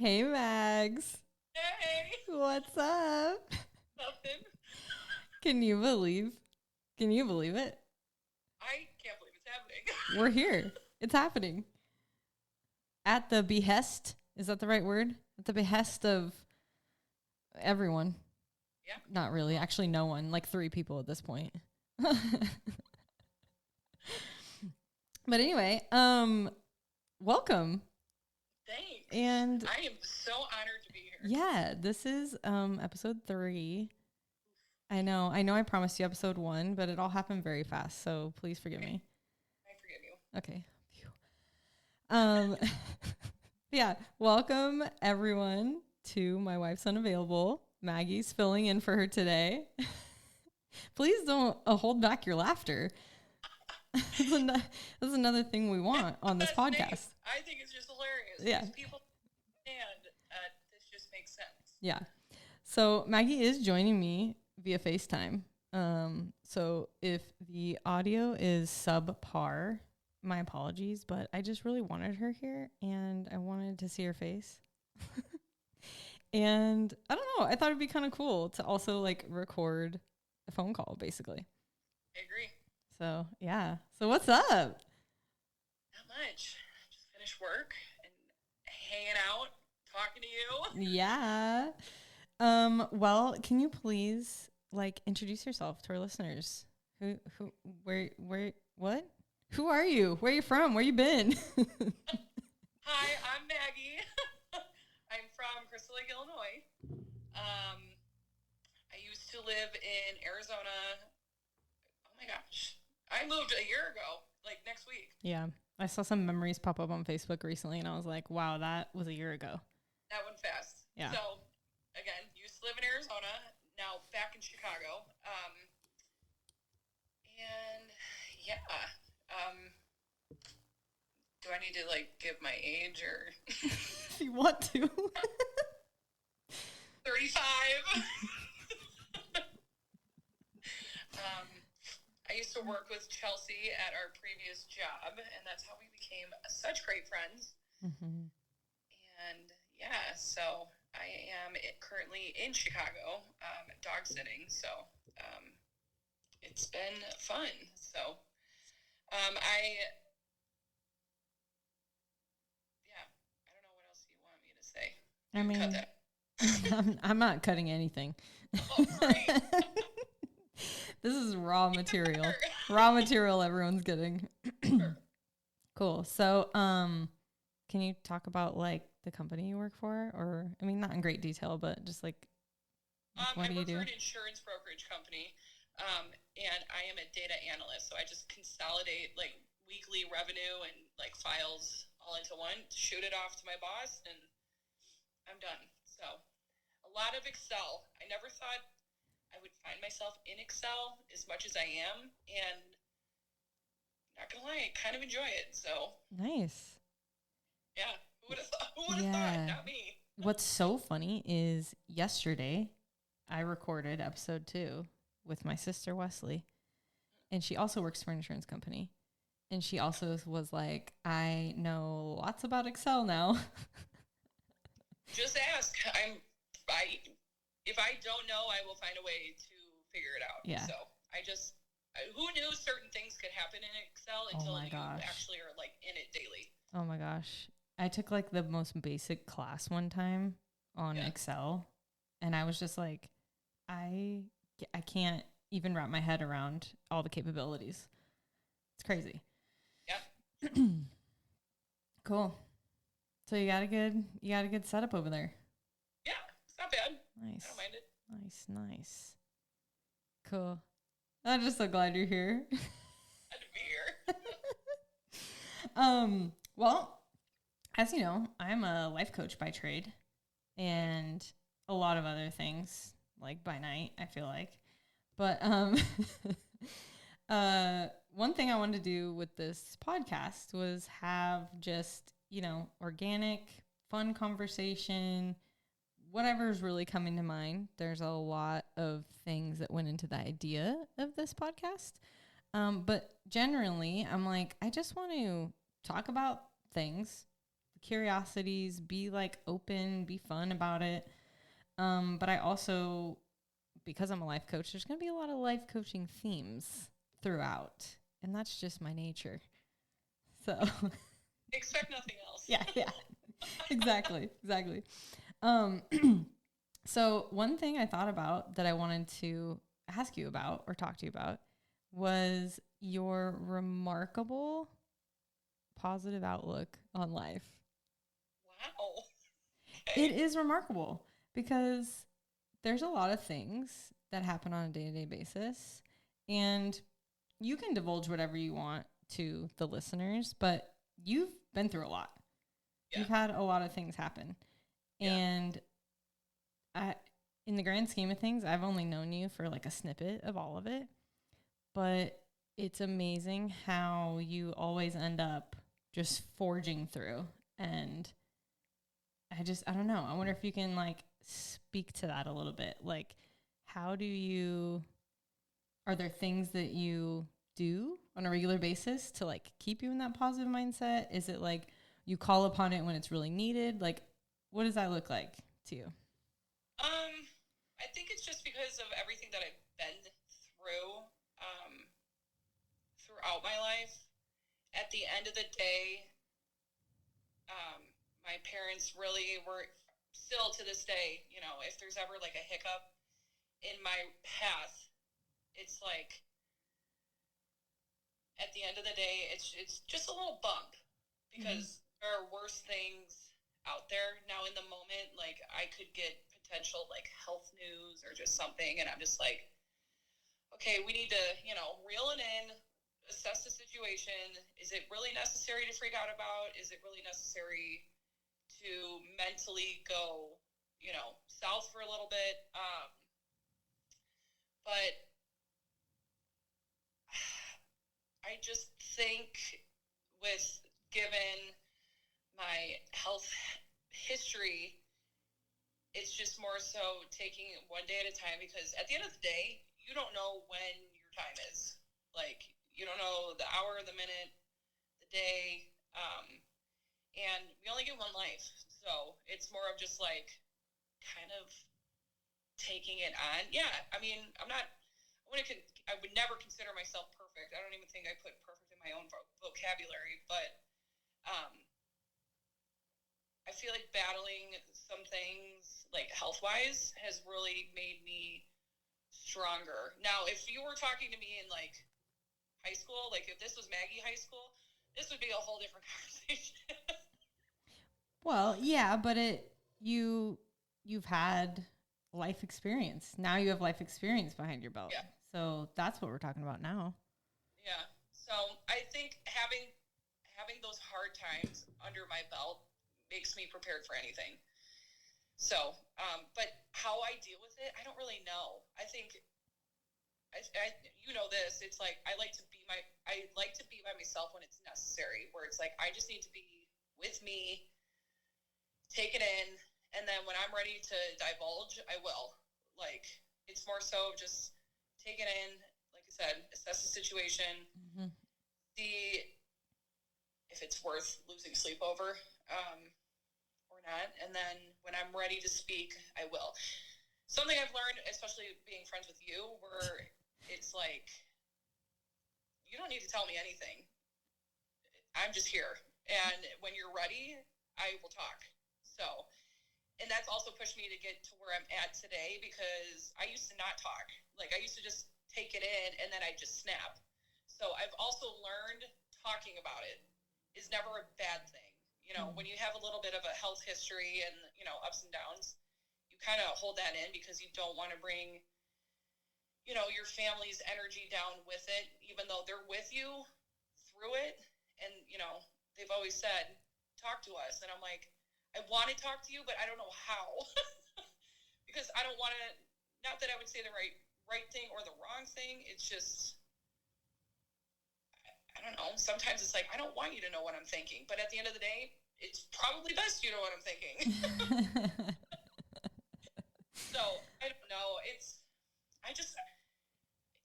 Hey, Magz. Hey, What's up? nothing. Can you believe? Can you believe it? I can't believe it's happening. We're here. It's happening. At the behest, is that the right word? At the behest of everyone. Yeah. Not really. Actually, no one. Like 3 people at this point. But anyway, welcome. Thanks. And I am so honored to be here. yeah, this is episode 3. I know I promised you episode 1, but it all happened very fast, so please forgive me. I forgive you. Okay. Phew. Yeah, welcome everyone to My Wife's Unavailable. Maggie's filling in for her today. Please don't hold back your laughter. That's another thing we want on this podcast. I think it's just hilarious. Yeah. Because people understand this just makes sense. Yeah. So Maggie is joining me via FaceTime. So if the audio is subpar, my apologies, but I just really wanted her here and I wanted to see her face. And I don't know, I thought it'd be kind of cool to also like record a phone call basically. I agree. So yeah. So what's up? Not much. Just finished work and hanging out, talking to you. Yeah. Well, can you please like introduce yourself to our listeners? What? Who are you? Where are you from? Where you been? Hi, I'm Maggie. I'm from Crystal Lake, Illinois. I used to live in Arizona. Oh my gosh. I moved a year ago, like next week. Yeah. I saw some memories pop up on Facebook recently and I was like, wow, that was a year ago. That went fast. Yeah. So, again, used to live in Arizona, now back in Chicago. And yeah. Do I need to like give my age or If you want to. 35? I used to work with Chelsea at our previous job, and that's how we became such great friends. Mm-hmm. And yeah, so I am currently in Chicago, dog sitting. So it's been fun. So I don't know what else you want me to say. I mean, cut that. I'm not cutting anything. Oh, great. This is raw material. Raw material everyone's getting. Sure. Cool. So, can you talk about like the company you work for, or I mean, not in great detail, but just like what do you do? I work for an insurance brokerage company, and I am a data analyst. So I just consolidate like weekly revenue and like files all into one, shoot it off to my boss, and I'm done. So a lot of Excel. I never thought I would find myself in Excel as much as I am, and not gonna lie, I kind of enjoy it. So Nice. yeah, who would have thought? Who would have thought? Not me. What's so funny is yesterday I recorded episode 2 with my sister Wesley, and she also works for an insurance company, and she also was like, I know lots about Excel now. Just ask. If I don't know, I will find a way to figure it out. Yeah. So who knew certain things could happen in Excel until you actually are like in it daily. Oh my gosh. I took like the most basic class one time on Excel, and I was just like, I can't even wrap my head around all the capabilities. It's crazy. Yeah. Cool. So you got a good setup over there. Yeah, it's not bad. Nice. I don't mind it. Nice. Cool. I'm just so glad you're here. Glad to be here. Well, as you know, I'm a life coach by trade and a lot of other things, like by night, I feel like. But one thing I wanted to do with this podcast was have just, organic, fun conversation, whatever's really coming to mind. There's a lot of things that went into the idea of this podcast. But generally, I'm like, I just want to talk about things, curiosities, be like open, be fun about it. But I also, because I'm a life coach, there's going to be a lot of life coaching themes throughout, and that's just my nature. So expect nothing else. Yeah, exactly. So one thing I thought about that I wanted to ask you about or talk to you about was your remarkable positive outlook on life. Wow. Okay. It is remarkable because there's a lot of things that happen on a day-to-day basis, and you can divulge whatever you want to the listeners, but you've been through a lot. Yeah. You've had a lot of things happen. Yeah. And in the grand scheme of things, I've only known you for like a snippet of all of it, but it's amazing how you always end up just forging through. And I don't know. I wonder if you can like speak to that a little bit. Like, are there things that you do on a regular basis to like keep you in that positive mindset? Is it like you call upon it when it's really needed? Like, what does that look like to you? I think it's just because of everything that I've been through, throughout my life. At the end of the day, my parents really were still to this day, you know, if there's ever like a hiccup in my path, it's like, at the end of the day, it's just a little bump because there are worse things out there. Now in the moment, like I could get potential like health news or just something, and I'm just like, okay, we need to, you know, reel it in, assess the situation. Is it really necessary to freak out about? Is it really necessary to mentally go, you know, south for a little bit? But I just think given my health history, it's just more so taking it one day at a time, because at the end of the day, you don't know when your time is. Like, you don't know the hour, the minute, the day, and we only get one life. So it's more of just like kind of taking it on. Yeah, I mean, I would never consider myself perfect. I don't even think I put perfect in my own vocabulary, but I feel like battling some things, like health-wise, has really made me stronger. Now, if you were talking to me in like high school, like if this was Maggie high school, this would be a whole different conversation. Well, yeah, but you've had life experience. Now you have life experience behind your belt. Yeah. So that's what we're talking about now. Yeah. So I think having those hard times under my belt makes me prepared for anything. So, but how I deal with it, I don't really know. I think, you know this, it's like, I like to be by myself when it's necessary, where it's like, I just need to be with me, take it in, and then when I'm ready to divulge, I will. Like, it's more so just take it in, like I said, assess the situation, see if it's worth losing sleep over, or not. And then when I'm ready to speak, I will. Something I've learned, especially being friends with you, where it's like, you don't need to tell me anything. I'm just here. And when you're ready, I will talk. So, and that's also pushed me to get to where I'm at today, because I used to not talk. Like, I used to just take it in and then I just snap. So I've also learned talking about it is never a bad thing. You know, when you have a little bit of a health history and, you know, ups and downs, you kind of hold that in because you don't want to bring, you know, your family's energy down with it, even though they're with you through it. And, you know, they've always said, talk to us. And I'm like, I want to talk to you, but I don't know how. Because I don't want to, not that I would say the right thing or the wrong thing. It's just, I don't know. Sometimes it's like, I don't want you to know what I'm thinking. But at the end of the day, it's probably best you know what I'm thinking. So, I don't know.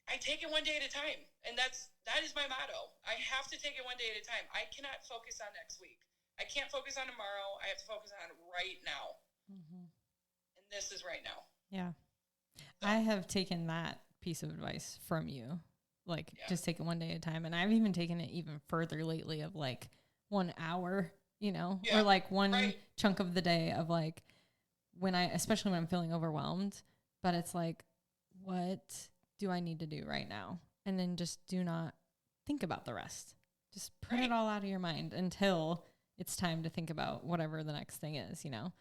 I take it one day at a time. And that is my motto. I have to take it one day at a time. I cannot focus on next week. I can't focus on tomorrow. I have to focus on right now. Mm-hmm. And this is right now. Yeah. So. I have taken that piece of advice from you. Like, just take it one day at a time. And I've even taken it even further lately of like 1 hour, you know, or like one chunk of the day of like especially when I'm feeling overwhelmed, but it's like, what do I need to do right now? And then just do not think about the rest. Just put it all out of your mind until it's time to think about whatever the next thing is, you know?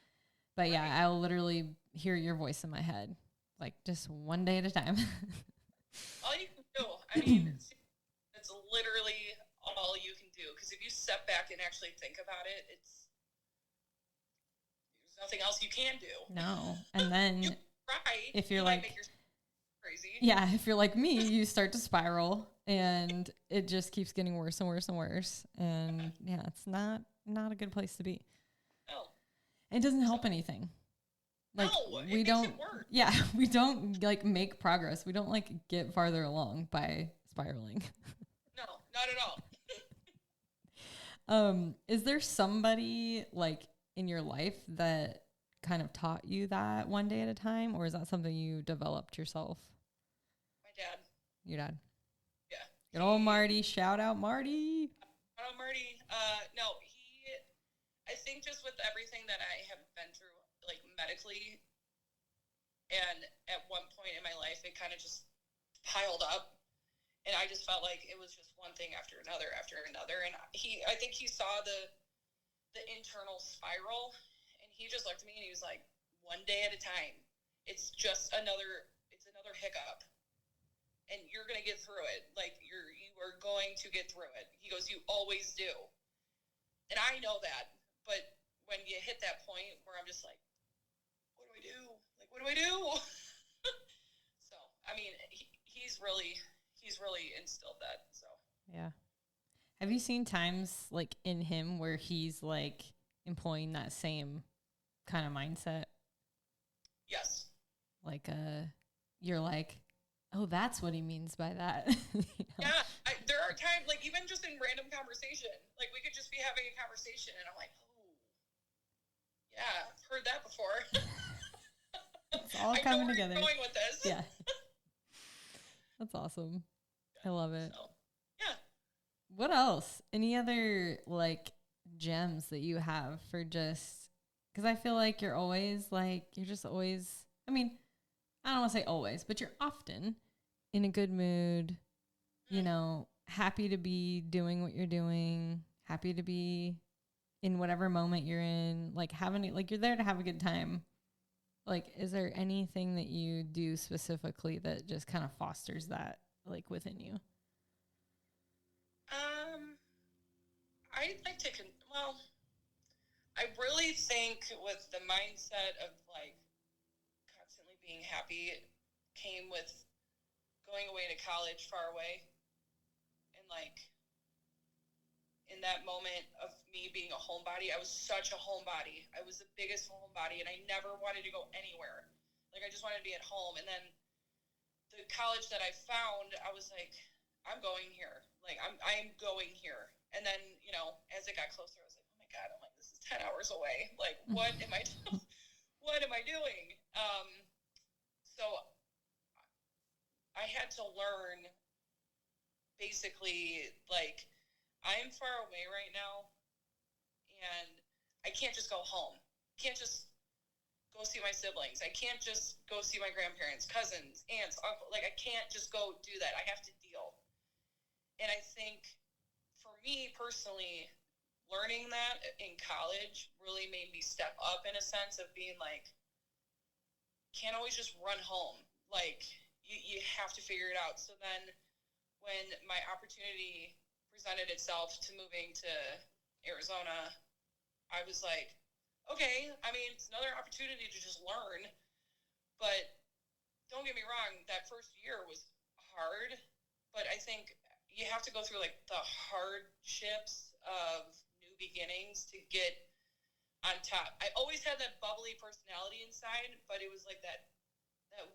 But yeah, I'll literally hear your voice in my head, like just one day at a time. All you can do, I mean, it's literally all you can do. Because if you step back and actually think about it, there's nothing else you can do. No. And then you try, if you're like, make yourself crazy. Yeah, if you're like me, you start to spiral and it just keeps getting worse and worse and worse. And yeah, it's not a good place to be. No. It doesn't help anything. Like no, we don't, yeah, we don't like make progress. We don't like get farther along by spiraling. No, not at all. Is there somebody like in your life that kind of taught you that one day at a time, or is that something you developed yourself? My dad. Your dad? Yeah. Good old Marty. Shout out Marty. Shout out Marty. No, I think just with everything that I have been through, like medically, and at one point in my life, it kind of just piled up, and I just felt like it was just one thing after another, and I think he saw the internal spiral, and he just looked at me and he was like, one day at a time. It's just another hiccup, and you're gonna get through it. Like you are going to get through it. He goes, you always do, and I know that, but when you hit that point where I'm just like, what do I do? So, I mean, he's really instilled that. So, yeah. Have you seen times like in him where he's like employing that same kind of mindset? Yes. Like, you're like, oh, that's what he means by that. You know? Yeah. There are times, like even just in random conversation, like we could just be having a conversation and I'm like, oh, yeah, I've heard that before. It's all coming together. I know where you're going with this. Yeah. That's awesome. I love it. So, yeah. What else? Any other like gems that you have for just, because I feel like you're just always, I mean, I don't want to say always, but you're often in a good mood, you know, happy to be doing what you're doing, happy to be in whatever moment you're in, like you're there to have a good time. Like, is there anything that you do specifically that just kind of fosters that, like, within you? I like to, I really think with the mindset of, like, constantly being happy came with going away to college far away. And, like, in that moment of me being a homebody, I was such a homebody. I was the biggest homebody, and I never wanted to go anywhere. Like, I just wanted to be at home. And then the college that I found, I was like, I'm going here. Like, I am going here. And then, you know, as it got closer, I was like, oh my God, I'm like, this is 10 hours away. Like, what am I doing? So I had to learn basically, like, I'm far away right now, and I can't just go home. I can't just go see my siblings. I can't just go see my grandparents, cousins, aunts, uncle. Like, I can't just go do that. I have to deal. And I think, for me personally, learning that in college really made me step up in a sense of being like, can't always just run home. Like, you have to figure it out. So then when my opportunity presented itself to moving to Arizona, I was like, okay, I mean, it's another opportunity to just learn, but don't get me wrong, that first year was hard, but I think you have to go through, like, the hardships of new beginnings to get on top. I always had that bubbly personality inside, but it was like that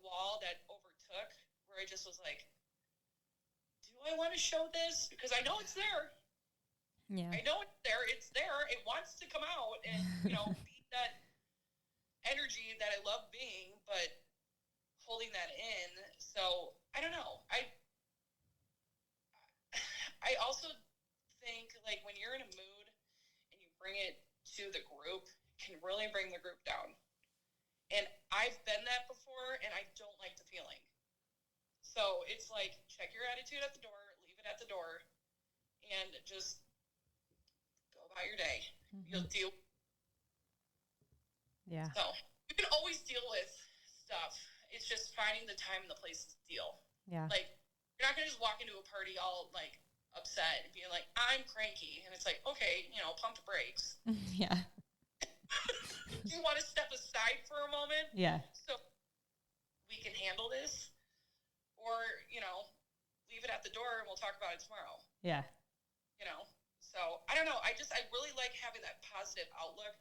wall that overtook where I just was like, do I want to show this? Because I know it's there. Yeah. I know it's there. It's there. It wants to come out and, you know, be that energy that I love being, but holding that in. So I don't know. I also think, like, when you're in a mood and you bring it to the group, it can really bring the group down. And I've been that before, and I don't like the feeling. So it's like, check your attitude at the door, leave it at the door, and just go about your day. Mm-hmm. You'll deal. Yeah. So you can always deal with stuff. It's just finding the time and the place to deal. Yeah. Like, you're not going to just walk into a party all, like, upset and being like, I'm cranky. And it's like, okay, you know, pump the brakes. Yeah. Do you want to step aside for a moment? Yeah. So we can handle this? Or, you know, leave it at the door and we'll talk about it tomorrow. Yeah. You know? So, I don't know. I really like having that positive outlook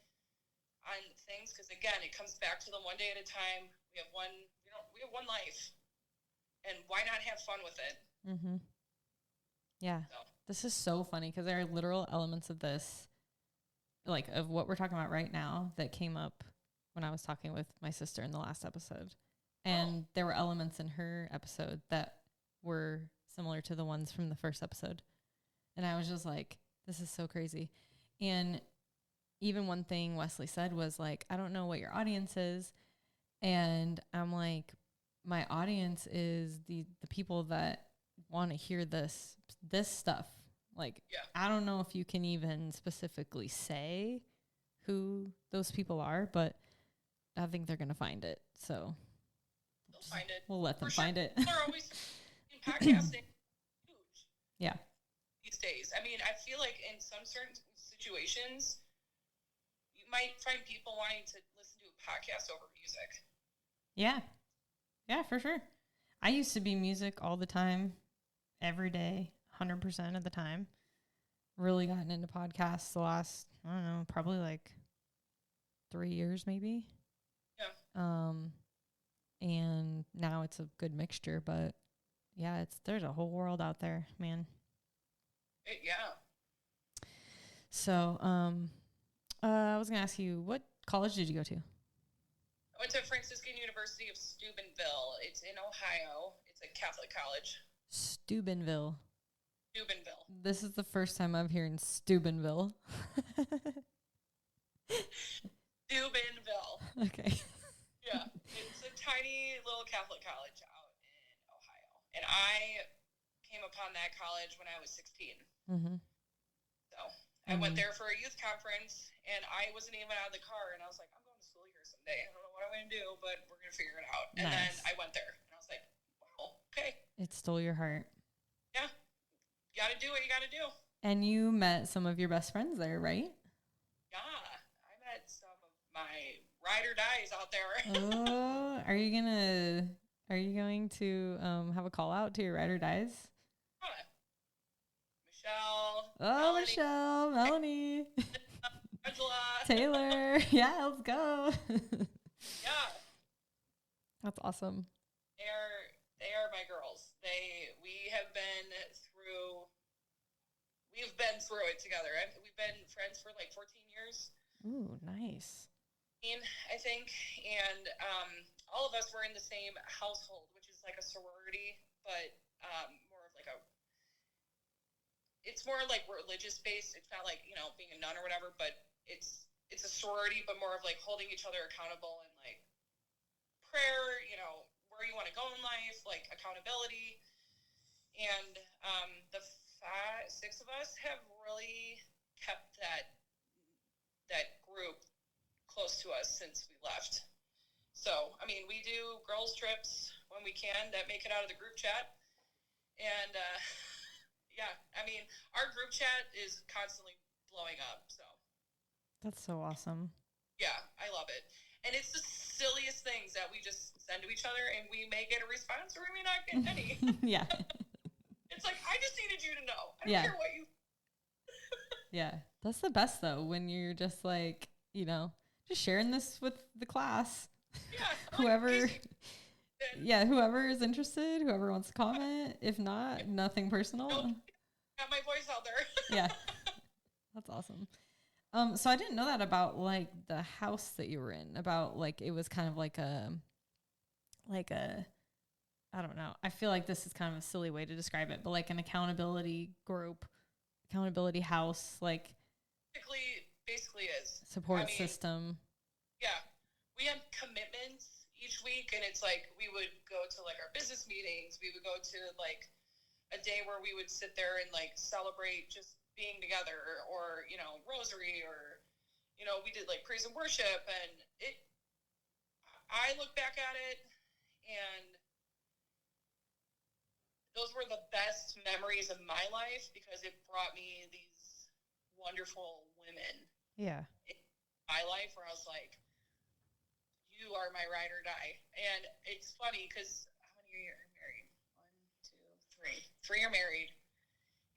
on things because, again, it comes back to the one day at a time. We have one life. And why not have fun with it? Mm-hmm. Yeah. So. This is so funny because there are literal elements of this, like of what we're talking about right now, that came up when I was talking with my sister in the last episode. And there were elements in her episode that were similar to the ones from the first episode. And I was just like, this is so crazy. And even one thing Wesley said was like, I don't know what your audience is. And I'm like, my audience is the people that want to hear this stuff. Like, yeah. I don't know if you can even specifically say who those people are, but I think they're going to find it. So they'll find it. We'll let them find it. They're always in podcasting. Huge. Yeah. These days. I mean, I feel like in some certain situations, you might find people wanting to listen to a podcast over music. Yeah. Yeah, for sure. I used to be music all the time, every day, 100% of the time. Really gotten into podcasts the last, I don't know, probably like 3 years maybe. Yeah. And now it's a good mixture, but yeah, there's a whole world out there, man. Yeah. So, I was going to ask you, what college did you go to? I went to Franciscan University of Steubenville. It's in Ohio. It's a Catholic college. Steubenville. This is the first time I'm hearing Steubenville. Steubenville. Okay. Yeah. It's a tiny little Catholic college out in Ohio. And I came upon that college when I was 16. Mm-hmm. So I went there for a youth conference, and I wasn't even out of the car, and I was like, I'm going to school here someday. I don't know what I'm going to do, but we're going to figure it out. And then I went there, and I was like, wow, okay. It stole your heart. Yeah. You got to do what you got to do. And you met some of your best friends there, right? Yeah. I met some of my ride or dies out there. Oh, are you going to have a call out to your ride or dies? Michelle. Oh, Melanie. Michelle, Melanie. Angela. Taylor. Yeah, let's go. Yeah. That's awesome. They are my girls. We've been through it together. We've been friends for like 14 years. Ooh, nice. I think, and all of us were in the same household, which is like a sorority, but more of like it's more like religious based. It's not like, you know, being a nun or whatever, but it's a sorority, but more of like holding each other accountable and like prayer, you know, where you want to go in life, like accountability. And the 6 of us have really kept that group close to us since we left. So, I mean, we do girls' trips when we can that make it out of the group chat. And, yeah, I mean, our group chat is constantly blowing up, so. That's so awesome. Yeah, I love it. And it's the silliest things that we just send to each other, and we may get a response or we may not get any. Yeah. It's like, I just needed you to know. I don't care what you... Yeah, that's the best, though, when you're just like, you know, just sharing this with the class. Yeah. Whoever is interested, whoever wants to comment. If not, nothing personal. Nope. Got my voice out there. Yeah. That's awesome. So I didn't know that about like the house that you were in, about like it was kind of like a I don't know. I feel like this is kind of a silly way to describe it, but like an accountability group, accountability house, like basically is support system. Yeah. We have commitments each week, and it's like we would go to like our business meetings. We would go to like a day where we would sit there and like celebrate just being together, or, you know, rosary, or, you know, we did like praise and worship, and I look back at it, and those were the best memories of my life because it brought me these wonderful women. Yeah. In my life where I was like, you are my ride or die. And it's funny because how many are you married? 1, 2, 3. 3 are married.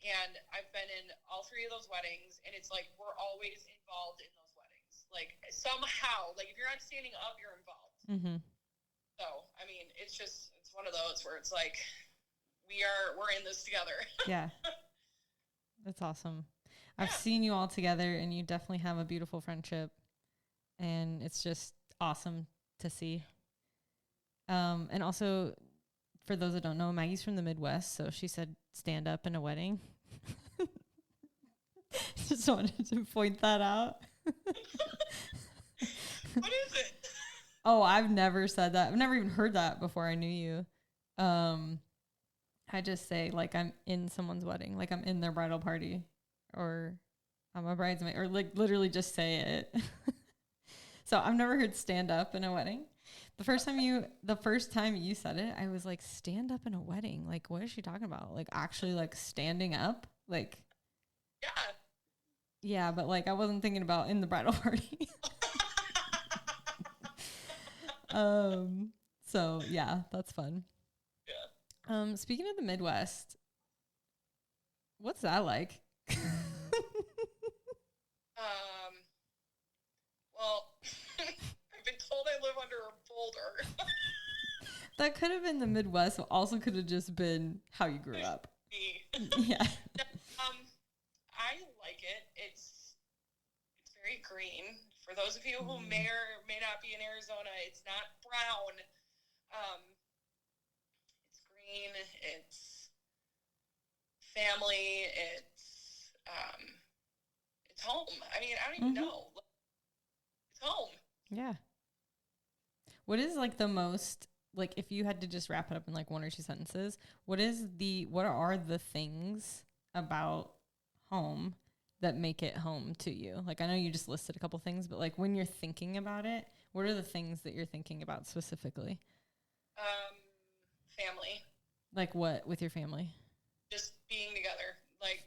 And I've been in all 3 of those weddings, and it's like we're always involved in those weddings. Like somehow, like if you're not standing up, you're involved. Mm-hmm. So, I mean, it's one of those where it's like we're in this together. Yeah. That's awesome. I've seen you all together, and you definitely have a beautiful friendship, and it's just awesome to see. And also, for those that don't know, Maggie's from the Midwest, so she said stand up in a wedding. Just wanted to point that out. What is it? Oh, I've never said that. I've never even heard that before I knew you. I just say like I'm in someone's wedding, like I'm in their bridal party, or I'm a bridesmaid, or like literally just say it. So I've never heard stand up in a wedding. The first time you said it, I was like, stand up in a wedding? Like, what is she talking about? Like actually like standing up? Like, yeah. Yeah, but like I wasn't thinking about in the bridal party. So yeah, that's fun. Yeah. Speaking of the Midwest, what's that like? Well, I've been told I live under a boulder. That could have been the Midwest, but also could have just been how you grew up. Me. Yeah. I like it. It's very green. For those of you who may or may not be in Arizona, it's not brown. It's green. It's family. It's home. I mean, I don't even know. It's home. Yeah. What is like the most, like if you had to just wrap it up in like 1 or 2 sentences, what are the things about home that make it home to you? Like I know you just listed a couple things, but like when you're thinking about it, what are the things that you're thinking about specifically? Family. Like what with your family? Just being together. Like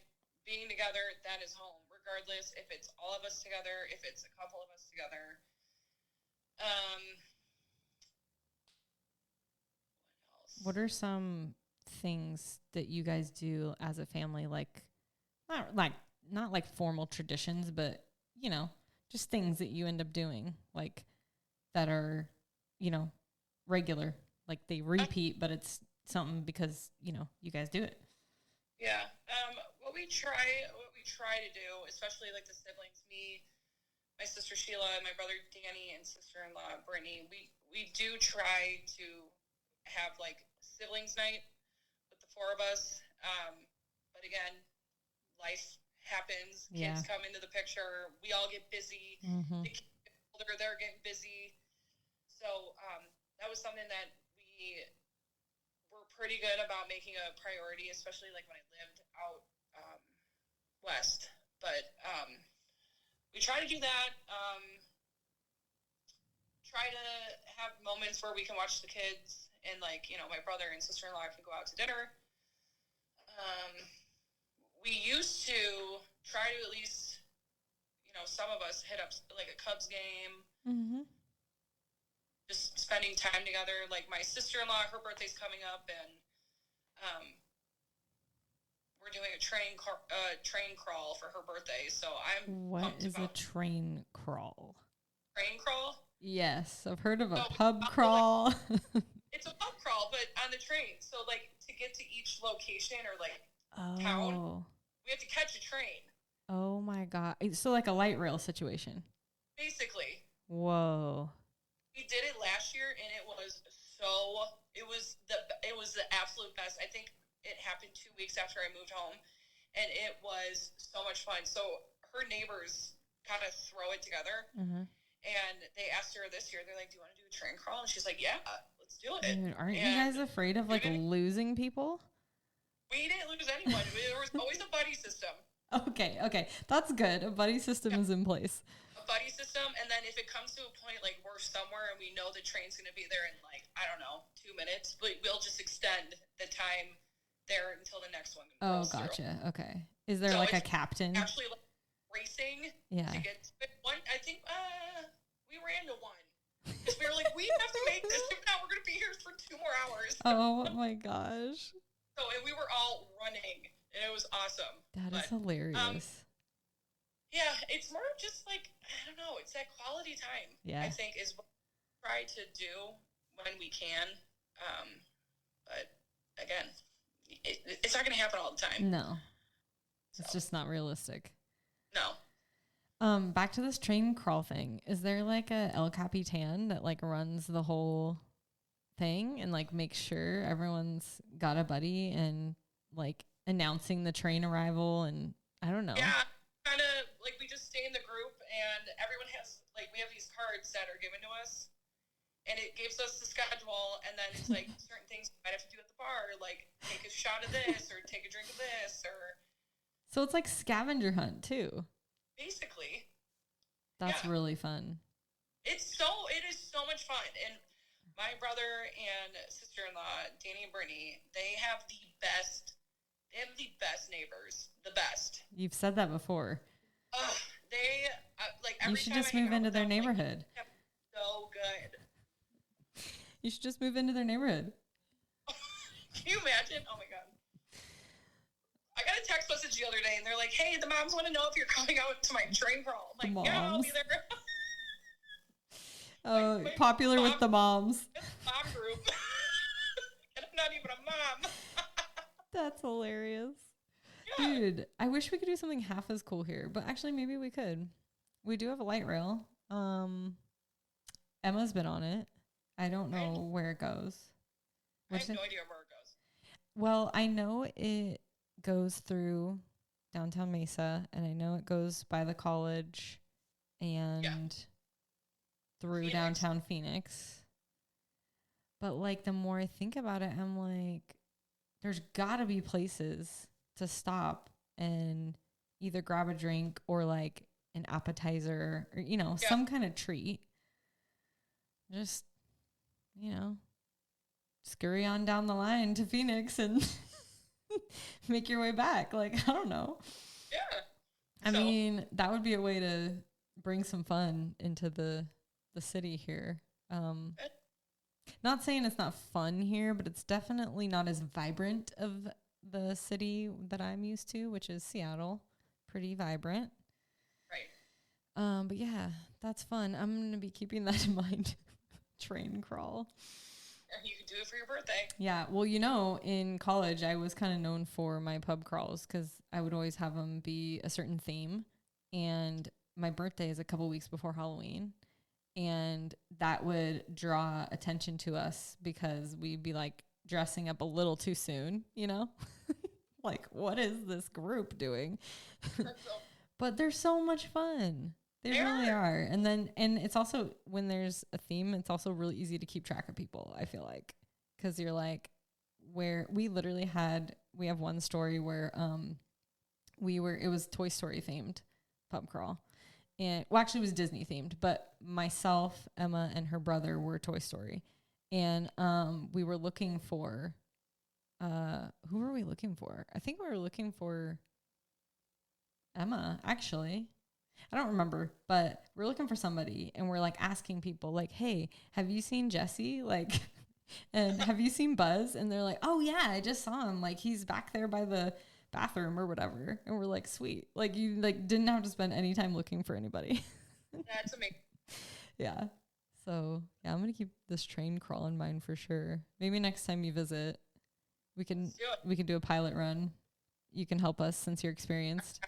being together, that is home. Regardless if it's all of us together, if it's a couple of us together. What else? What are some things that you guys do as a family, like not like formal traditions, but you know, just things that you end up doing, like that are, you know, regular, like they repeat, but it's something because, you know, you guys do it. Yeah. What we try to do, especially like the siblings, me, my sister Sheila, and my brother Danny, and sister-in-law Brittany, we do try to have like siblings night with the 4 of us. But again, life happens. Yeah. Kids come into the picture. We all get busy. Mm-hmm. The kids get older, they're getting busy. So that was something that we were pretty good about making a priority, especially like when I lived out west. But we try to do that. Try to have moments where we can watch the kids, and like, you know, my brother and sister-in-law can go out to dinner. We used to try to at least, you know, some of us hit up like a Cubs game. Mm-hmm. Just spending time together. Like my sister-in-law, her birthday's coming up, and we're doing a train crawl for her birthday. So I'm What is a train crawl? Train crawl? Yes, I've heard of a pub crawl. It's a pub crawl, but on the train. So like to get to each location or like town, we have to catch a train. Oh my God. So like a light rail situation. Basically. Whoa. We did it last year, and it was the absolute best. I think it happened 2 weeks after I moved home, and it was so much fun. So her neighbors kind of throw it together, and they asked her this year, they're like, do you want to do a train crawl? And she's like, yeah, let's do it. Dude, aren't you guys afraid of like losing people? We didn't lose anyone. There was always a buddy system. Okay. That's good. A buddy system is in place. A buddy system, and then if it comes to a point like we're somewhere and we know the train's going to be there in like, I don't know, 2 minutes, but we'll just extend the time there until the next one. Oh, gotcha. Through. Okay. Is there like a captain? Actually, like, racing to get to one. I think we ran to one. Because we were like, we have to make this. If not, we're going to be here for 2 more hours. Oh my gosh. So, and we were all running, and it was awesome. That is hilarious. Yeah, it's more of just like, I don't know, it's that quality time, I think, is what we try to do when we can. But again, it's not going to happen all the time. No. It's just not realistic. No. Back to this train crawl thing. Is there like a El Capitan that like runs the whole thing and like makes sure everyone's got a buddy and like announcing the train arrival? And I don't know. Yeah, kind of like we just stay in the group and everyone has like, we have these cards that are given to us and it gives us the schedule, and then it's like certain things you might have to do at the bar, like take a shot of this or take a drink of this, or so it's like scavenger hunt too. Basically. That's really fun. It is so much fun. And my brother and sister-in-law, Danny and Brittany, they have the best neighbors. The best. You've said that before. They, like, every you should time just move into their neighborhood. Like, so good. You should just move into their neighborhood. Can you imagine? Oh my God. I got a text message the other day, and they're like, hey, the moms want to know if you're coming out to my train crawl. I'm like, yeah, I'll be there. Oh, like, popular with the moms. Mom group. And I'm not even a mom. That's hilarious. Yeah. Dude, I wish we could do something half as cool here, but actually maybe we could. We do have a light rail. Emma's been on it. I don't know where it goes. I have no idea where it goes. Well, I know it goes through downtown Mesa, and I know it goes by the college and through downtown Phoenix. But like the more I think about it, I'm like, there's gotta be places to stop and either grab a drink or like an appetizer or, you know, some kind of treat. Just, you know, scurry on down the line to Phoenix and make your way back. Like, I don't know. Yeah. I mean, that would be a way to bring some fun into the city here. Not saying it's not fun here, but it's definitely not as vibrant of the city that I'm used to, which is Seattle. Pretty vibrant. Right. But yeah, that's fun. I'm going to be keeping that in mind. Train crawl. You can do it for your birthday. Yeah. Well, you know, in college, I was kind of known for my pub crawls because I would always have them be a certain theme. And my birthday is a couple weeks before Halloween. And that would draw attention to us because we'd be like dressing up a little too soon, you know? Like, what is this group doing? But they're so much fun. They really are. And it's also, when there's a theme, it's also really easy to keep track of people, I feel like. Because you're like, we have one story where it was Toy Story themed pub crawl. And well, actually it was Disney themed, but myself, Emma, and her brother were Toy Story. And we were looking for, who were we looking for? I think we were looking for Emma, actually. I don't remember, but we're looking for somebody, and we're like asking people like, hey, have you seen Jesse? Like, and have you seen Buzz? And they're like, oh yeah, I just saw him. Like, he's back there by the bathroom or whatever. And we're like, sweet. Like, you like didn't have to spend any time looking for anybody. That's amazing. Yeah. So yeah, I'm gonna keep this train crawl in mind for sure. Maybe next time you visit, we can do a pilot run. You can help us since you're experienced.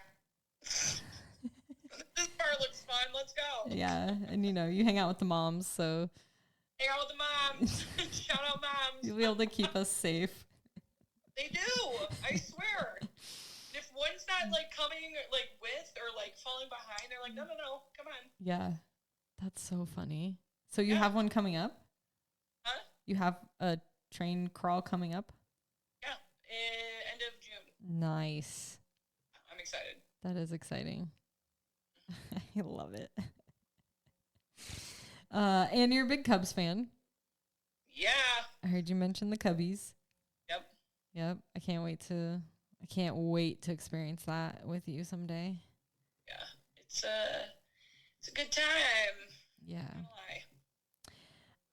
Yeah. And, you know, you hang out with the moms, so. Hang out with the moms. Shout out moms. You'll be able to keep us safe. They do. I swear. If one's not, like, coming, like, with or, like, falling behind, they're like, no, come on. Yeah. That's so funny. So you have one coming up? Huh? You have a train crawl coming up? Yeah. End of June. Nice. I'm excited. That is exciting. I love it. And you're a big Cubs fan. Yeah. I heard you mention the Cubbies. Yep. I can't wait to experience that with you someday. Yeah. It's a good time. Yeah. Not gonna lie.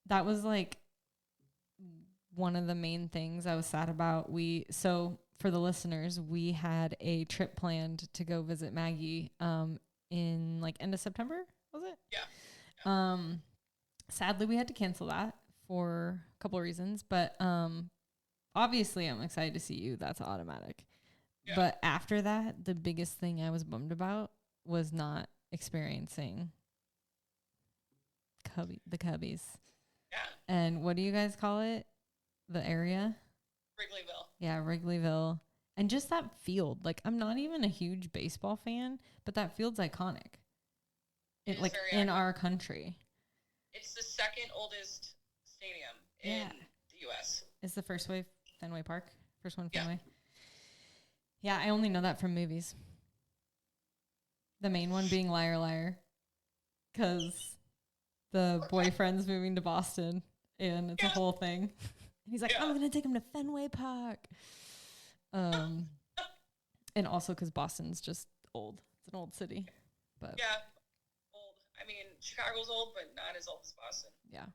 That was like one of the main things I was sad about. So for the listeners, we had a trip planned to go visit Maggie in like end of September, was it? Yeah. Sadly we had to cancel that for a couple of reasons, but obviously I'm excited to see you. That's automatic. Yeah. But after that, the biggest thing I was bummed about was not experiencing the Cubbies. Yeah. And what do you guys call it? The area? Wrigleyville. Yeah, Wrigleyville. And just that field. Like, I'm not even a huge baseball fan, but that field's iconic. It like in our country. It's the second oldest stadium in the U.S. It's the first one Fenway Park. First one Fenway. Yeah, I only know that from movies. The main one being Liar Liar. Because the boyfriend's moving to Boston, and it's a whole thing. And he's like, I'm going to take him to Fenway Park. And also because Boston's just old. It's an old city. But yeah, old. I mean, Chicago's old, but not as old as Boston. Yeah.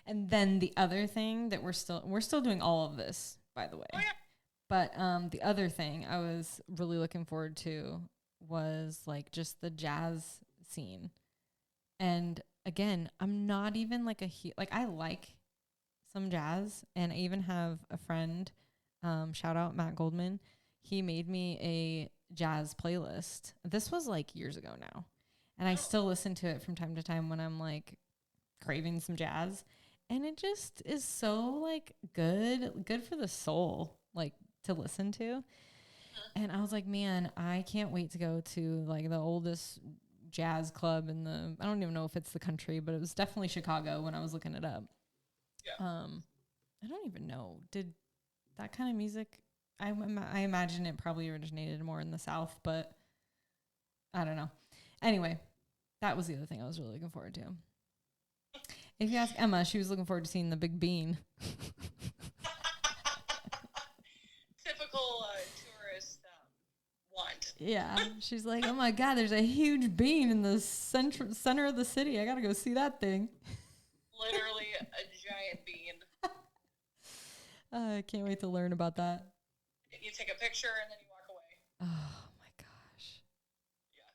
And then the other thing that we're still doing all of this, by the way. Oh, yeah. But the other thing I was really looking forward to was like just the jazz scene. And again, I'm not even like I like some jazz, and I even have a friend, shout out Matt Goldman. He made me a jazz playlist. This was like years ago now. And I still listen to it from time to time when I'm like craving some jazz. And it just is so like good for the soul, like to listen to. And I was like, man, I can't wait to go to like the oldest jazz club in I don't even know if it's the country, but it was definitely Chicago when I was looking it up. Yeah. I don't even know. Did that kind of music, I imagine it probably originated more in the South, but I don't know. Anyway, that was the other thing I was really looking forward to. If you ask Emma, she was looking forward to seeing the Big Bean. Typical tourist want. Yeah, she's like, oh my God, there's a huge bean in the center of the city. I gotta go see that thing. Literally a giant bean. I can't wait to learn about that. You take a picture and then you walk away. Oh my gosh. Yeah,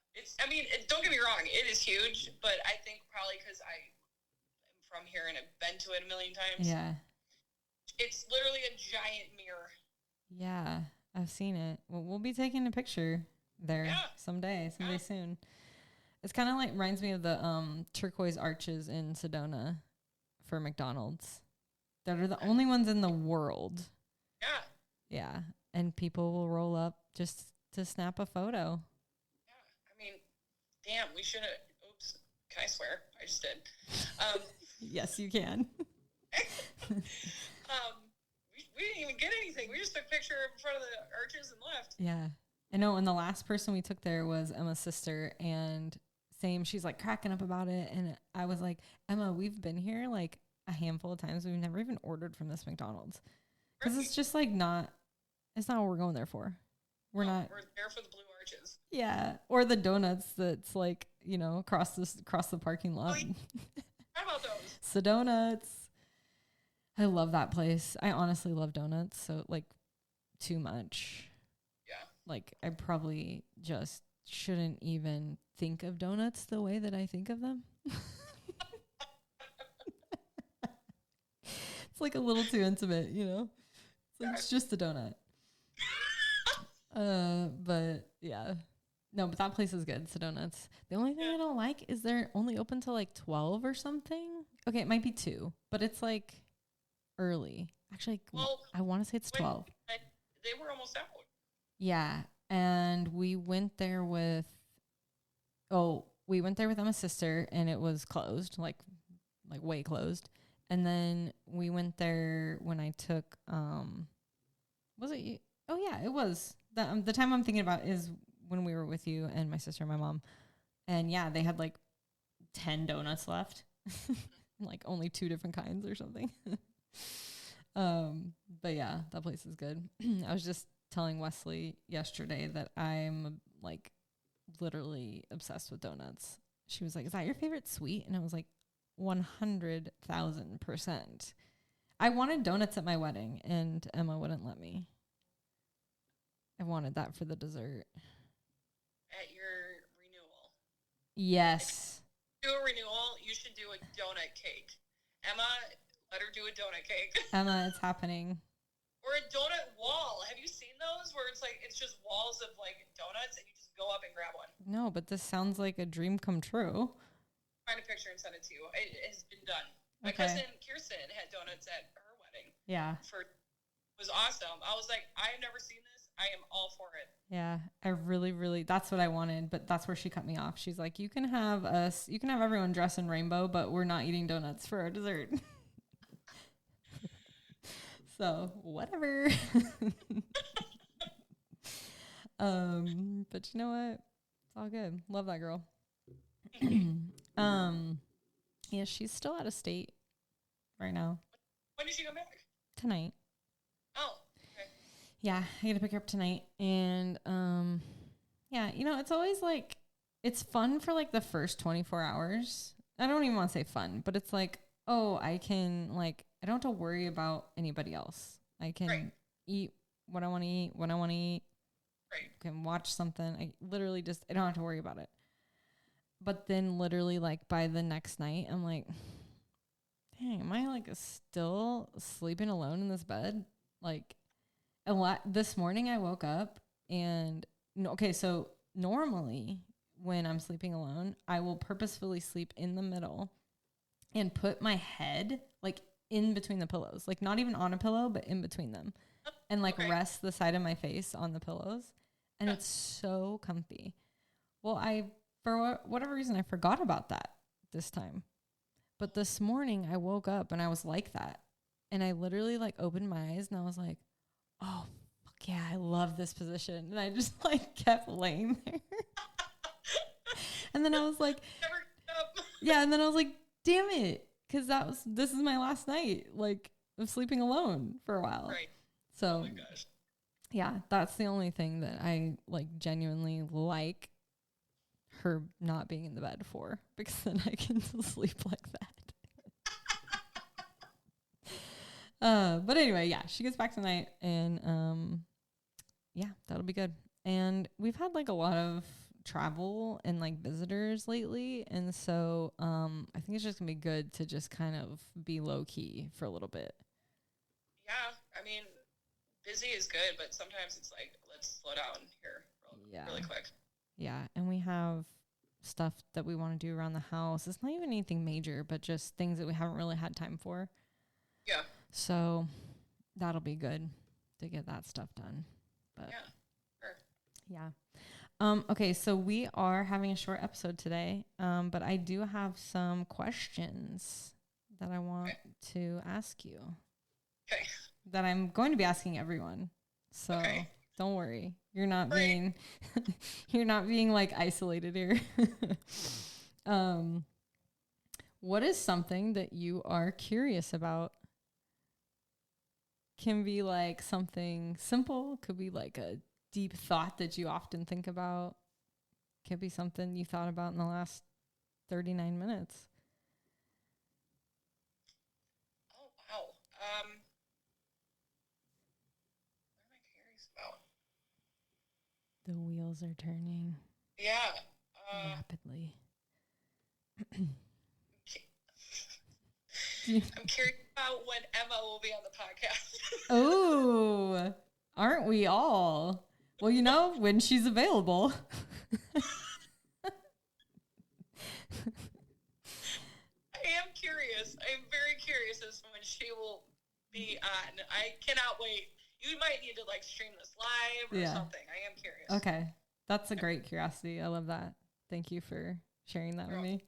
don't get me wrong, it is huge, but I think probably because I am from here and I've been to it a million times. Yeah. It's literally a giant mirror. Yeah, I've seen it. Well, we'll be taking a picture there someday soon. It's kind of like reminds me of the turquoise arches in Sedona for McDonald's. That are the only ones in the world. Yeah. Yeah, and people will roll up just to snap a photo. Yeah, damn, we should have. Oops, can I swear? I just did. Yes, you can. We didn't even get anything. We just took a picture in front of the arches and left. Yeah. I know, and the last person we took there was Emma's sister, and same, she's like cracking up about it, and I was like, Emma, we've been here like a handful of times. We've never even ordered from this McDonald's. Because it's just like it's not what we're going there for. We're there for the blue arches. Yeah. Or the donuts that's like, across the parking lot. How about those? Sedonuts. I love that place. I honestly love donuts. So like too much. Yeah. Like I probably just shouldn't even think of donuts the way that I think of them. It's like a little too intimate, It's like it's just a donut. But yeah, No, but that place is good. Donuts. The only thing I don't like is they're only open till like 12 or something. Okay, it might be 2, but it's like early. Actually, well, I want to say it's 12. They were almost out. Yeah, and we went there with Emma's sister, and it was closed, like way closed. And then we went there when I took was it you? Oh yeah, it was. The time I'm thinking about is when we were with you and my sister and my mom. And yeah, they had like 10 donuts left. Like only 2 different kinds or something. But yeah, that place is good. I was just telling Wesley yesterday that I'm like literally obsessed with donuts. She was like, "Is that your favorite sweet?" And I was like, 100,000%. I wanted donuts at my wedding and Emma wouldn't let me. I wanted that for the dessert. At your renewal. Yes. If you do a renewal, you should do a donut cake. Emma, let her do a donut cake. Emma, it's happening. Or a donut wall. Have you seen those where it's just walls of like donuts and you just go up and grab one? No, but this sounds like a dream come true. Find a picture and send it to you. It has been done. My cousin Kirsten had donuts at her wedding. Yeah. It was awesome. I was like, I have never seen this. I am all for it. Yeah, I really, that's what I wanted, but that's where she cut me off. She's like, you can have everyone dress in rainbow, but we're not eating donuts for our dessert. So whatever. But you know what? It's all good. Love that girl. Yeah, she's still out of state right now. When did she come back? Tonight. Oh, okay. Yeah, I get to pick her up tonight. And, yeah, it's always like, it's fun for like the first 24 hours. I don't even want to say fun, but it's like, oh, I don't have to worry about anybody else. I can eat what I want to eat, when I want to eat. Right. I can watch something. I don't have to worry about it. But then literally like by the next night, I'm like, dang, am I like still sleeping alone in this bed? Like this morning I woke up and so normally when I'm sleeping alone, I will purposefully sleep in the middle and put my head like in between the pillows, like not even on a pillow, but in between them, and like rest the side of my face on the pillows. And it's so comfy. Well, for whatever reason, I forgot about that this time. But this morning I woke up and I was like that. And I literally like opened my eyes and I was like, oh, fuck yeah, I love this position. And I just like kept laying there. And then I was like, yeah. And then I was like, damn it. Cause this is my last night, like of sleeping alone for a while. Right. So, oh my gosh. Yeah, that's the only thing that I like genuinely like her not being in the bed for, because then I can sleep like that. But anyway, yeah, she gets back tonight and yeah, that'll be good. And we've had like a lot of travel and like visitors lately, and so I think it's just gonna be good to just kind of be low key for a little bit. Yeah, I mean, busy is good, but sometimes it's like, let's slow down here really quick. Yeah, and we have stuff that we want to do around the house. It's not even anything major, but just things that we haven't really had time for. Yeah. So that'll be good to get that stuff done. But yeah, sure. Yeah. Okay, so we are having a short episode today, but I do have some questions that I want to ask you. Okay. That I'm going to be asking everyone. So don't worry. You're not being like isolated here. What is something that you are curious about? Can be like something simple, could be like a deep thought that you often think about. Could be something you thought about in the last 39 minutes. Oh, wow. What am I curious about? The wheels are turning. Yeah. Rapidly. I'm curious about when Emma will be on the podcast. Oh, aren't we all? Well, when she's available. I'm very curious as to when she will be on. I cannot wait. You might need to like stream this live or something. I am curious. Okay. That's a great curiosity. I love that. Thank you for sharing that with me.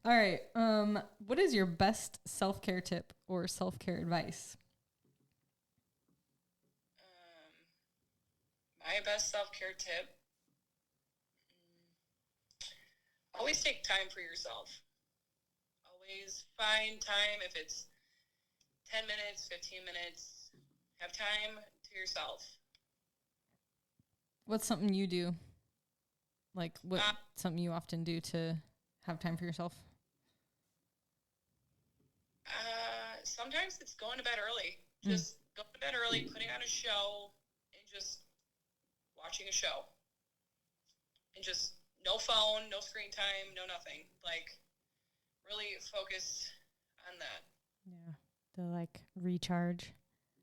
All right. What is your best self-care tip or self-care advice? My best self-care tip. Always take time for yourself. Always find time. If it's 10 minutes, 15 minutes, have time to yourself. What's something you do? Like, what something you often do to have time for yourself? Sometimes it's going to bed early. Just going to bed early, putting on a show, and just watching a show. And just no phone, no screen time, no nothing. Like, really focus on that. Yeah, the, like, recharge.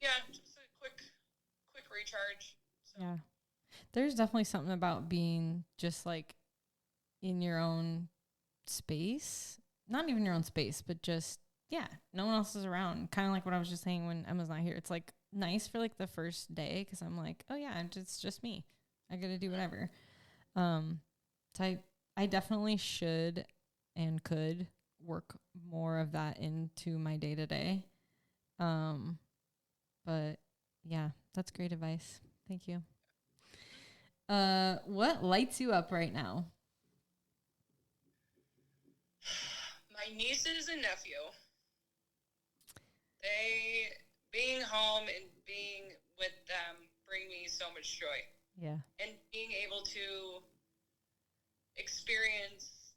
Yeah, just a quick recharge. So. Yeah. There's definitely something about being just, like, in your own space. Not even your own space, but just, yeah, no one else is around. Kind of like what I was just saying when Emma's not here. It's, like, nice for, like, the first day because I'm like, oh, yeah, it's just me. I got to do whatever. So I definitely should and could work more of that into my day-to-day. But, yeah, that's great advice. Thank you. What lights you up right now? My nieces and nephew. They, being home and being with them bring me so much joy. Yeah. And being able to experience,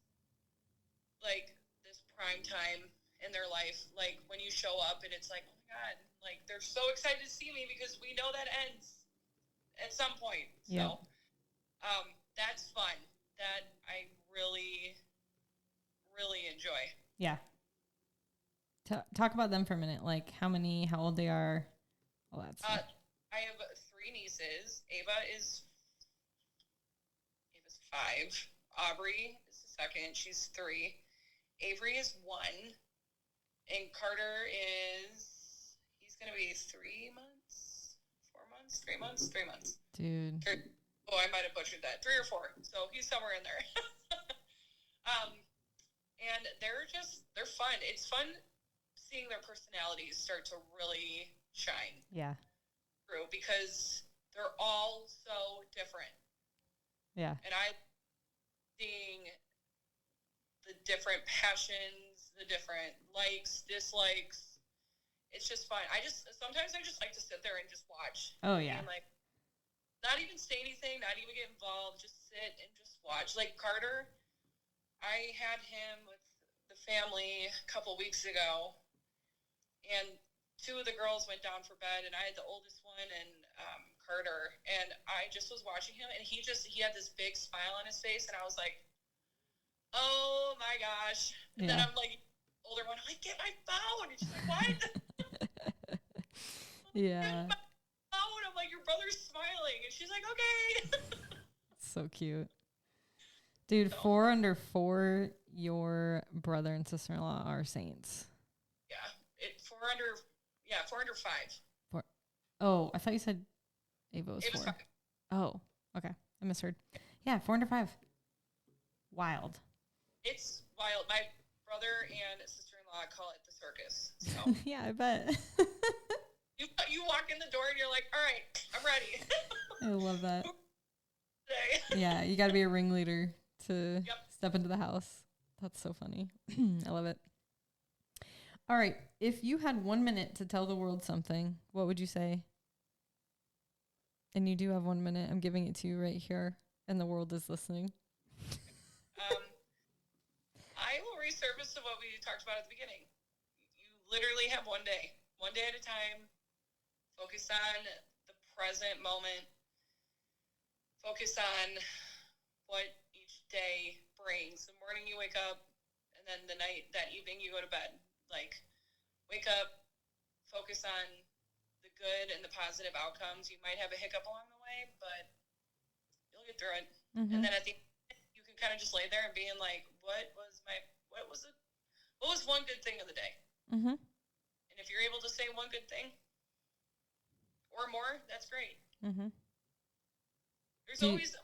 like, this prime time in their life, like, when you show up and it's like, oh my God, like, they're so excited to see me because we know that ends at some point. Yeah. So, that's fun. That I really, really enjoy. Yeah. Talk about them for a minute. Like, how old they are, all that stuff. I have 3 nieces. Ava's 5. Aubrey is the second. She's 3. Avery is 1. And Carter he's going to be 3 months, 4 months, 3 months, 3 months. Dude. Oh, I might have butchered that. 3 or 4. So he's somewhere in there. And they're fun. It's fun seeing their personalities start to really shine. Yeah. Through because they're all so different. Yeah. And I seeing the different passions, the different likes, dislikes. It's just fun. Sometimes I just like to sit there and just watch. Oh yeah. And like not even say anything, not even get involved, just sit and just watch. Like Carter, I had him with the family a couple weeks ago, and 2 of the girls went down for bed, and I had the oldest one and Carter, and I just was watching him, and he had this big smile on his face, and I was like, oh my gosh. And then I'm like, older one, I'm like, get my phone. And she's like, what? Yeah. Get my phone. I'm like, your brother's smiling. And she's like, okay. So cute. Dude, 4 under 4, your brother and sister-in-law are saints. Yeah. 4 under 5. 4. Oh, I thought you said Ava was 4. 5. Oh, okay. I misheard. Yeah, 4 under 5. Wild. It's wild. My brother and sister-in-law call it the circus. So. Yeah, I bet. You walk in the door and you're like, all right, I'm ready. I love that. Yeah, you got to be a ringleader to step into the house. That's so funny. I love it. All right. If you had 1 minute to tell the world something, what would you say? And you do have 1 minute. I'm giving it to you right here. And the world is listening. I will resurface to what we talked about at the beginning. You literally have 1 day. 1 day at a time. Focus on the present moment. Focus on what each day brings. The morning you wake up, and then that evening you go to bed. Like, wake up, focus on the good and the positive outcomes. You might have a hiccup along the way, but you'll get through it. Mm-hmm. And then at the end, you can kind of just lay there and being like, what was what was one good thing of the day? Mm-hmm. And if you're able to say one good thing or more, that's great. Mm-hmm. There's always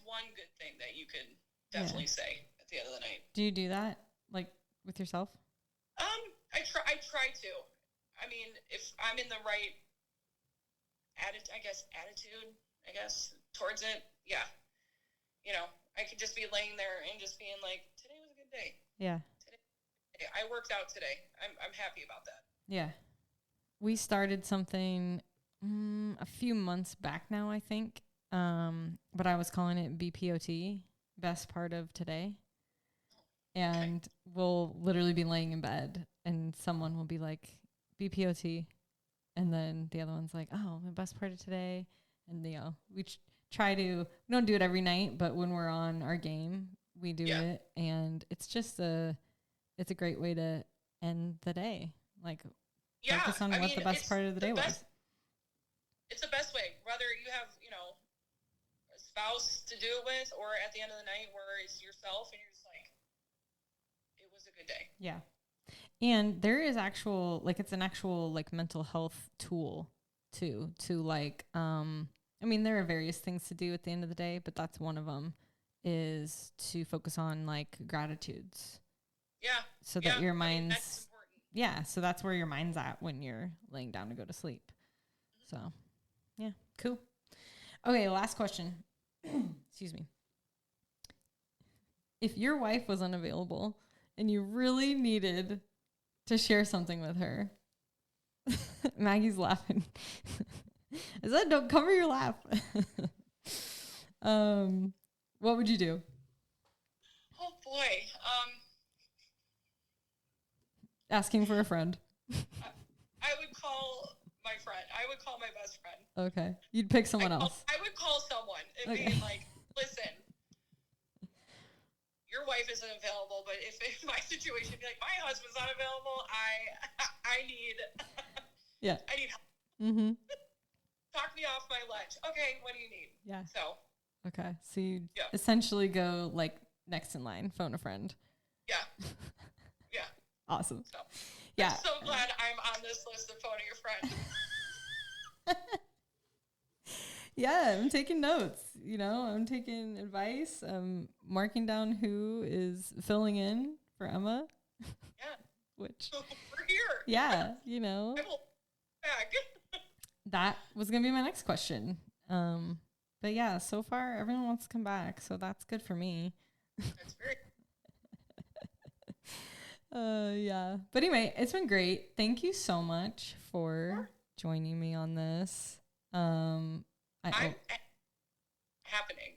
one good thing that you could definitely say at the end of the night. Do you do that, like, with yourself? I try to. I mean, if I'm in the right attitude, towards it, yeah. You know, I could just be laying there and just being like, today was a good day. Yeah. I worked out today. I'm happy about that. Yeah. We started something a few months back now, I think. But I was calling it BPOT, best part of today. And we'll literally be laying in bed and someone will be like, BPOT. And then the other one's like, oh, the best part of today. And, you know, we we don't do it every night, but when we're on our game, we do it. And it's just it's a great way to end the day. Like, focus on what the best part of the day was. It's the best way, whether you have, you know, a spouse to do it with, or at the end of the night where it's yourself and you're just like, it was a good day. Yeah. And there is it's an actual like mental health tool too, to like, I mean, there are various things to do at the end of the day, but that's one of them, is to focus on like gratitudes. Yeah. So that your mind's, that's important. Yeah. So that's where your mind's at when you're laying down to go to sleep. Mm-hmm. So, yeah, cool. Okay. Last question. Excuse me. If your wife was unavailable and you really needed to share something with her, Maggie's laughing. I said, don't cover your laugh. What would you do? Oh boy. Asking for a friend. I would call my friend. I would call my best friend. Okay. You'd pick someone else. I would call someone and be like, listen, your wife isn't available, but if my situation be like, my husband's not available, I need I need help. Mm-hmm. Talk me off my ledge. Okay, what do you need? Yeah. So. Okay. So you essentially go like next in line, phone a friend. Yeah. Yeah. Awesome. So, yeah. I'm so glad I'm on this list of phoning a friend. Yeah, I'm taking notes. You know, I'm taking advice. I'm marking down who is filling in for Emma. Yeah. Which. We're here. Yeah, you know. I will back. That was going to be my next question. But yeah, so far everyone wants to come back, so that's good for me. That's great. Yeah. But anyway, it's been great. Thank you so much for joining me on this. I'm happening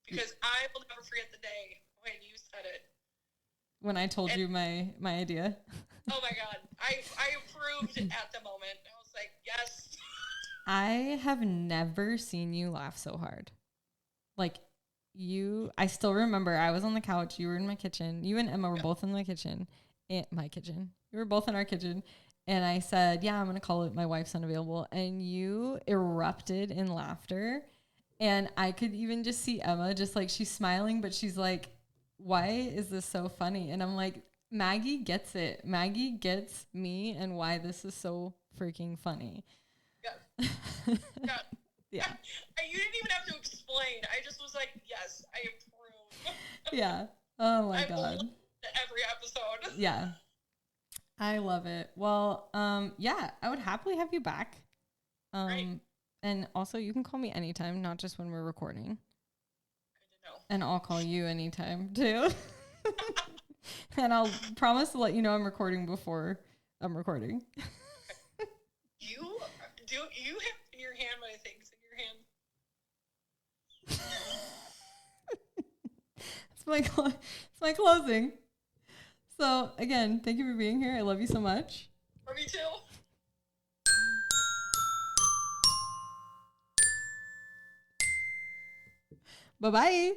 because I will never forget the day when you said it. When I told you my idea. Oh my God. I approved at the moment. I was like, yes. I have never seen you laugh so hard. Like I still remember I was on the couch. You were in my kitchen. You and Emma were both in my kitchen. My kitchen. You were both in our kitchen. And I said, yeah, I'm going to call it My Wife's Unavailable. And you erupted in laughter. And I could even just see Emma just like, she's smiling, but she's like, why is this so funny? And I'm like, Maggie gets it. Maggie gets me and why this is so freaking funny. Yeah. Yeah. Yeah. You didn't even have to explain. I just was like, yes, I approve. Yeah. Oh my God. Every episode. Yeah. I love it. Well, yeah, I would happily have you back. Great. And also you can call me anytime, not just when we're recording. Good to know. And I'll call you anytime too. And I'll promise to let you know I'm recording before I'm recording. You have in your hand my things in your hand. It's my closing. So again, thank you for being here. I love you so much. For me too. Bye-bye.